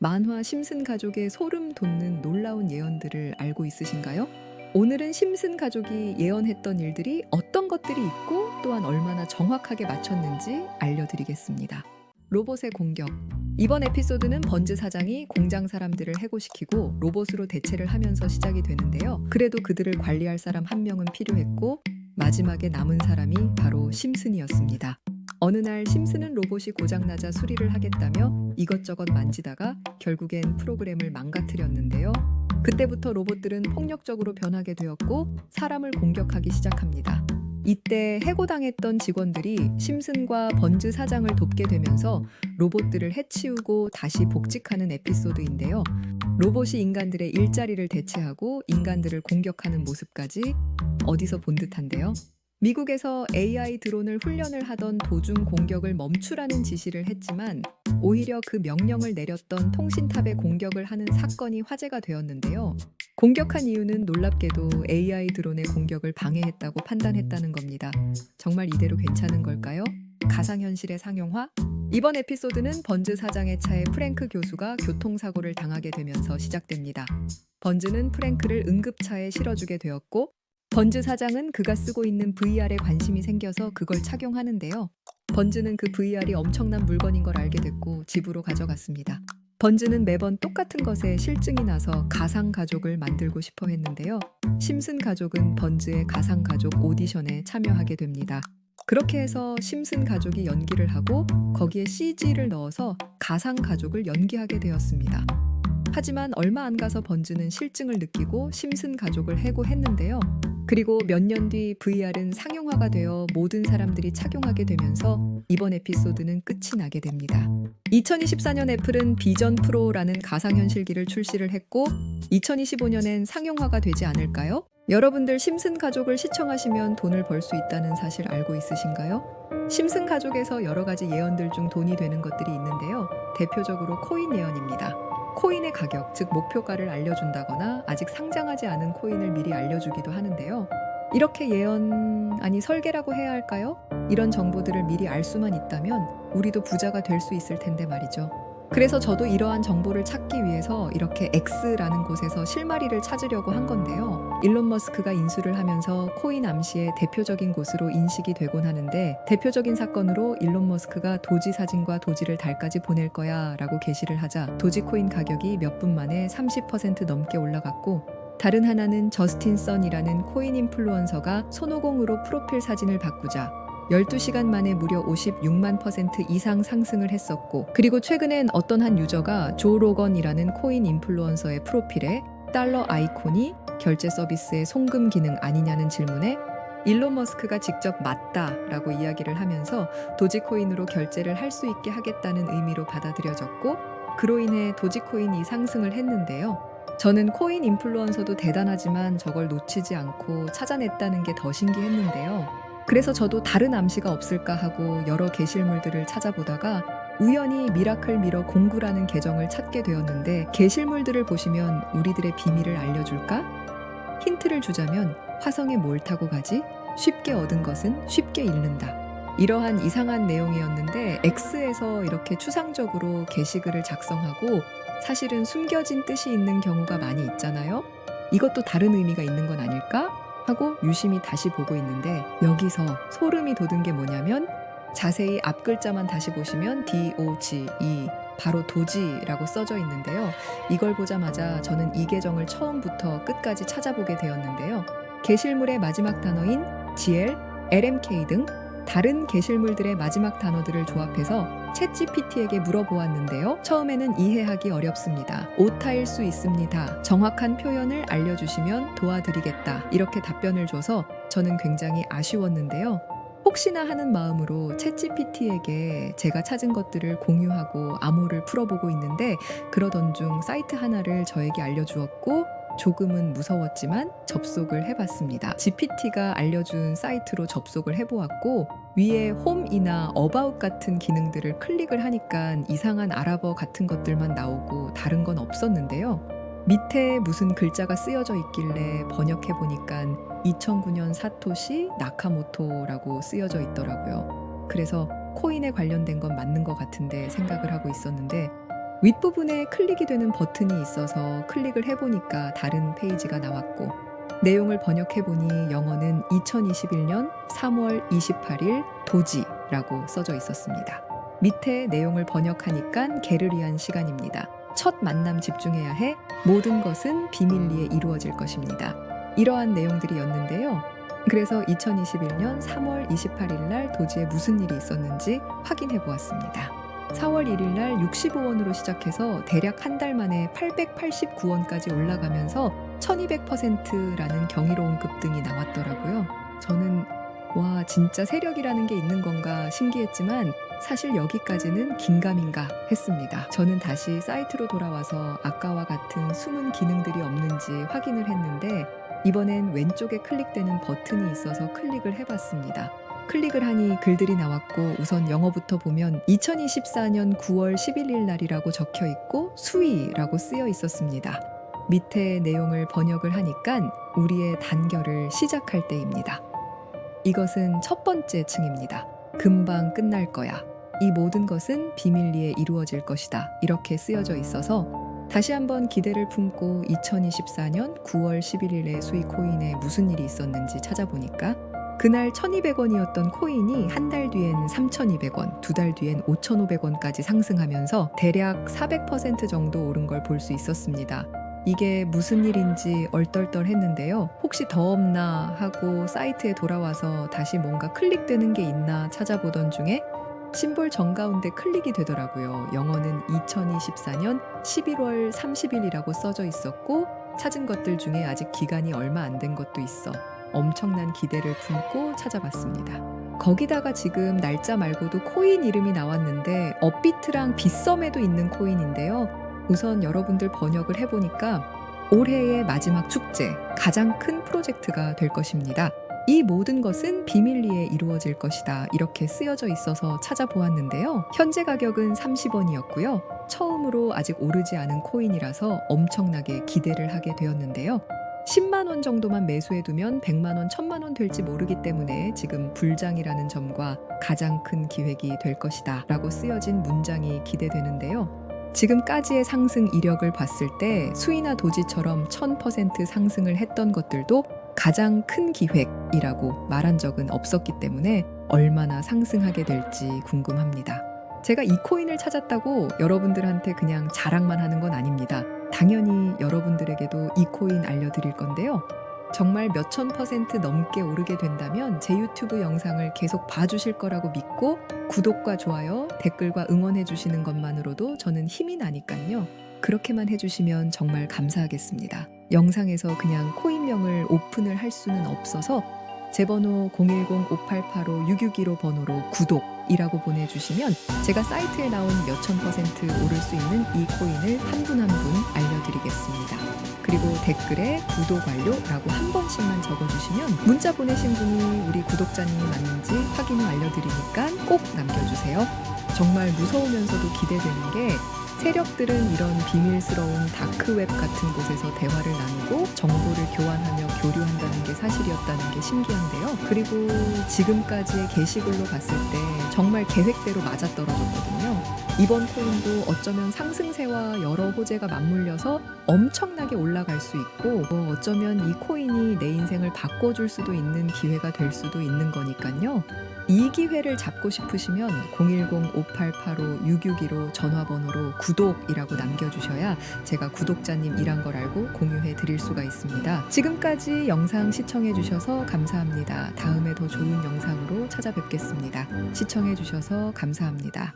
만화 심슨 가족의 소름 돋는 놀라운 예언들을 알고 있으신가요? 오늘은 심슨 가족이 예언했던 일들이 어떤 것들이 있고 또한 얼마나 정확하게 맞췄는지 알려드리겠습니다. 로봇의 공격. 이번 에피소드는 번즈 사장이 공장 사람들을 해고시키고 로봇으로 대체를 하면서 시작이 되는데요. 그래도 그들을 관리할 사람 한 명은 필요했고 마지막에 남은 사람이 바로 심슨이었습니다. 어느 날 심슨은 로봇이 고장나자 수리를 하겠다며 이것저것 만지다가 결국엔 프로그램을 망가뜨렸는데요. 그때부터 로봇들은 폭력적으로 변하게 되었고 사람을 공격하기 시작합니다. 이때 해고당했던 직원들이 심슨과 번즈 사장을 돕게 되면서 로봇들을 해치우고 다시 복직하는 에피소드인데요. 로봇이 인간들의 일자리를 대체하고 인간들을 공격하는 모습까지 어디서 본 듯한데요. 미국에서 AI 드론을 훈련을 하던 도중 공격을 멈추라는 지시를 했지만 오히려 그 명령을 내렸던 통신탑에 공격을 하는 사건이 화제가 되었는데요. 공격한 이유는 놀랍게도 AI 드론의 공격을 방해했다고 판단했다는 겁니다. 정말 이대로 괜찮은 걸까요? 가상현실의 상용화? 이번 에피소드는 번즈 사장의 차에 프랭크 교수가 교통사고를 당하게 되면서 시작됩니다. 번즈는 프랭크를 응급차에 실어주게 되었고 번즈 사장은 그가 쓰고 있는 VR에 관심이 생겨서 그걸 착용하는데요. 번즈는 그 VR이 엄청난 물건인 걸 알게 됐고 집으로 가져갔습니다. 번즈는 매번 똑같은 것에 실증이 나서 가상 가족을 만들고 싶어 했는데요. 심슨 가족은 번즈의 가상 가족 오디션에 참여하게 됩니다. 그렇게 해서 심슨 가족이 연기를 하고 거기에 CG를 넣어서 가상 가족을 연기하게 되었습니다. 하지만 얼마 안 가서 번즈는 실증을 느끼고 심슨 가족을 해고했는데요. 그리고 몇 년 뒤 VR은 상용화가 되어 모든 사람들이 착용하게 되면서 이번 에피소드는 끝이 나게 됩니다. 2024년 애플은 비전 프로라는 가상현실기를 출시를 했고 2025년엔 상용화가 되지 않을까요? 여러분들 심슨 가족을 시청하시면 돈을 벌 수 있다는 사실 알고 있으신가요? 심슨 가족에서 여러 가지 예언들 중 돈이 되는 것들이 있는데요. 대표적으로 코인 예언입니다. 코인의 가격, 즉 목표가를 알려준다거나 아직 상장하지 않은 코인을 미리 알려주기도 하는데요. 이렇게 예언, 아니 설계라고 해야 할까요? 이런 정보들을 미리 알 수만 있다면 우리도 부자가 될 수 있을 텐데 말이죠. 그래서 저도 이러한 정보를 찾기 위해서 이렇게 X라는 곳에서 실마리를 찾으려고 한 건데요. 일론 머스크가 인수를 하면서 코인 암시의 대표적인 곳으로 인식이 되곤 하는데 대표적인 사건으로 일론 머스크가 도지 사진과 도지를 달까지 보낼 거야 라고 게시를 하자 도지코인 가격이 몇 분 만에 30% 넘게 올라갔고 다른 하나는 저스틴 선이라는 코인 인플루언서가 손오공으로 프로필 사진을 바꾸자 12시간 만에 무려 56만% 이상 상승을 했었고 그리고 최근엔 어떤 한 유저가 조 로건이라는 코인 인플루언서의 프로필에 달러 아이콘이 결제 서비스의 송금 기능 아니냐는 질문에 일론 머스크가 직접 맞다라고 이야기를 하면서 도지코인으로 결제를 할 수 있게 하겠다는 의미로 받아들여졌고 그로 인해 도지코인이 상승을 했는데요. 저는 코인 인플루언서도 대단하지만 저걸 놓치지 않고 찾아냈다는 게 더 신기했는데요. 그래서 저도 다른 암시가 없을까 하고 여러 게시물들을 찾아보다가 우연히 미라클 미러 공구라는 계정을 찾게 되었는데 게시물들을 보시면 우리들의 비밀을 알려줄까? 힌트를 주자면 화성에 뭘 타고 가지? 쉽게 얻은 것은 쉽게 잃는다. 이러한 이상한 내용이었는데 X에서 이렇게 추상적으로 게시글을 작성하고 사실은 숨겨진 뜻이 있는 경우가 많이 있잖아요. 이것도 다른 의미가 있는 건 아닐까? 하고 유심히 다시 보고 있는데 여기서 소름이 돋은 게 뭐냐면 자세히 앞 글자만 다시 보시면 DOGE 바로 도지라고 써져 있는데요. 이걸 보자마자 저는 이 계정을 처음부터 끝까지 찾아보게 되었는데요. 게시물의 마지막 단어인 GL, LMK 등 다른 게시물들의 마지막 단어들을 조합해서 챗GPT에게 물어보았는데요. 처음에는 이해하기 어렵습니다. 오타일 수 있습니다. 정확한 표현을 알려주시면 도와드리겠다. 이렇게 답변을 줘서 저는 굉장히 아쉬웠는데요. 혹시나 하는 마음으로 챗GPT에게 제가 찾은 것들을 공유하고 암호를 풀어보고 있는데 그러던 중 사이트 하나를 저에게 알려주었고 조금은 무서웠지만 접속을 해봤습니다. GPT가 알려준 사이트로 접속을 해보았고 위에 홈이나 어바웃 같은 기능들을 클릭을 하니까 이상한 아랍어 같은 것들만 나오고 다른 건 없었는데요. 밑에 무슨 글자가 쓰여져 있길래 번역해보니까 2009년 사토시 나카모토라고 쓰여져 있더라고요. 그래서 코인에 관련된 건 맞는 것 같은데 생각을 하고 있었는데 윗부분에 클릭이 되는 버튼이 있어서 클릭을 해보니까 다른 페이지가 나왔고, 내용을 번역해보니 영어는 2021년 3월 28일 도지라고 써져 있었습니다. 밑에 내용을 번역하니까 개를 위한 시간입니다. 첫 만남 집중해야 해. 모든 것은 비밀리에 이루어질 것입니다. 이러한 내용들이었는데요. 그래서 2021년 3월 28일 날 도지에 무슨 일이 있었는지 확인해 보았습니다. 4월 1일 날 65원으로 시작해서 대략 한 달 만에 889원까지 올라가면서 1200%라는 경이로운 급등이 나왔더라고요. 저는 와, 진짜 세력이라는 게 있는 건가 신기했지만 사실 여기까지는 긴가민가 했습니다. 저는 다시 사이트로 돌아와서 아까와 같은 숨은 기능들이 없는지 확인을 했는데, 이번엔 왼쪽에 클릭되는 버튼이 있어서 클릭을 해봤습니다. 클릭을 하니 글들이 나왔고, 우선 영어부터 보면 2024년 9월 11일 날이라고 적혀 있고 수위라고 쓰여 있었습니다. 밑에 내용을 번역을 하니까 우리의 단결을 시작할 때입니다. 이것은 첫 번째 층입니다. 금방 끝날 거야. 이 모든 것은 비밀리에 이루어질 것이다. 이렇게 쓰여져 있어서 다시 한번 기대를 품고 2024년 9월 11일에 수익 코인에 무슨 일이 있었는지 찾아보니까 그날 1200원이었던 코인이 한 달 뒤엔 3200원, 두 달 뒤엔 5500원까지 상승하면서 대략 400% 정도 오른 걸 볼 수 있었습니다. 이게 무슨 일인지 얼떨떨했는데요. 혹시 더 없나 하고 사이트에 돌아와서 다시 뭔가 클릭되는 게 있나 찾아보던 중에 심볼 정가운데 클릭이 되더라고요. 영어는 2024년 11월 30일이라고 써져 있었고, 찾은 것들 중에 아직 기간이 얼마 안 된 것도 있어 엄청난 기대를 품고 찾아봤습니다. 거기다가 지금 날짜 말고도 코인 이름이 나왔는데 업비트랑 빗썸에도 있는 코인인데요. 우선 여러분들 번역을 해보니까 올해의 마지막 축제, 가장 큰 프로젝트가 될 것입니다. 이 모든 것은 비밀리에 이루어질 것이다. 이렇게 쓰여져 있어서 찾아보았는데요. 현재 가격은 30원이었고요. 처음으로 아직 오르지 않은 코인이라서 엄청나게 기대를 하게 되었는데요. 10만 원 정도만 매수해두면 100만 원, 1000만 원 될지 모르기 때문에 지금 불장이라는 점과 가장 큰 기획이 될 것이다 라고 쓰여진 문장이 기대되는데요. 지금까지의 상승 이력을 봤을 때 수이나 도지처럼 1000% 상승을 했던 것들도 가장 큰 기획이라고 말한 적은 없었기 때문에 얼마나 상승하게 될지 궁금합니다. 제가 이 코인을 찾았다고 여러분들한테 그냥 자랑만 하는 건 아닙니다. 당연히 여러분들에게도 이 코인 알려드릴 건데요. 정말 몇천 % 넘게 오르게 된다면 제 유튜브 영상을 계속 봐주실 거라고 믿고 구독과 좋아요, 댓글과 응원해 주시는 것만으로도 저는 힘이 나니까요. 그렇게만 해주시면 정말 감사하겠습니다. 영상에서 그냥 코인명을 오픈을 할 수는 없어서 제 번호 010-5885-6615 번호로 구독이라고 보내주시면 제가 사이트에 나온 몇천 % 오를 수 있는 이 코인을 한 분 한 분 알려드리겠습니다. 그리고 댓글에 구독 완료라고 한 번씩만 적어주시면 문자 보내신 분이 우리 구독자님이 맞는지 확인 후 알려드리니까 꼭 남겨주세요. 정말 무서우면서도 기대되는 게 세력들은 이런 비밀스러운 다크웹 같은 곳에서 대화를 나누고 정보를 교환하며 교류한다는 게 사실이었다는 게 신기한데요. 그리고 지금까지의 게시글로 봤을 때 정말 계획대로 맞아떨어졌거든요. 이번 코인도 어쩌면 상승세와 여러 호재가 맞물려서 엄청나게 올라갈 수 있고, 어쩌면 이 코인이 내 인생을 바꿔줄 수도 있는 기회가 될 수도 있는 거니까요. 이 기회를 잡고 싶으시면 010-5885-6615 전화번호로 구독이라고 남겨주셔야 제가 구독자님이란 걸 알고 공유해 드릴 수가 있습니다. 지금까지 영상 시청해 주셔서 감사합니다. 다음에 더 좋은 영상으로 찾아뵙겠습니다. 시청해 주셔서 감사합니다.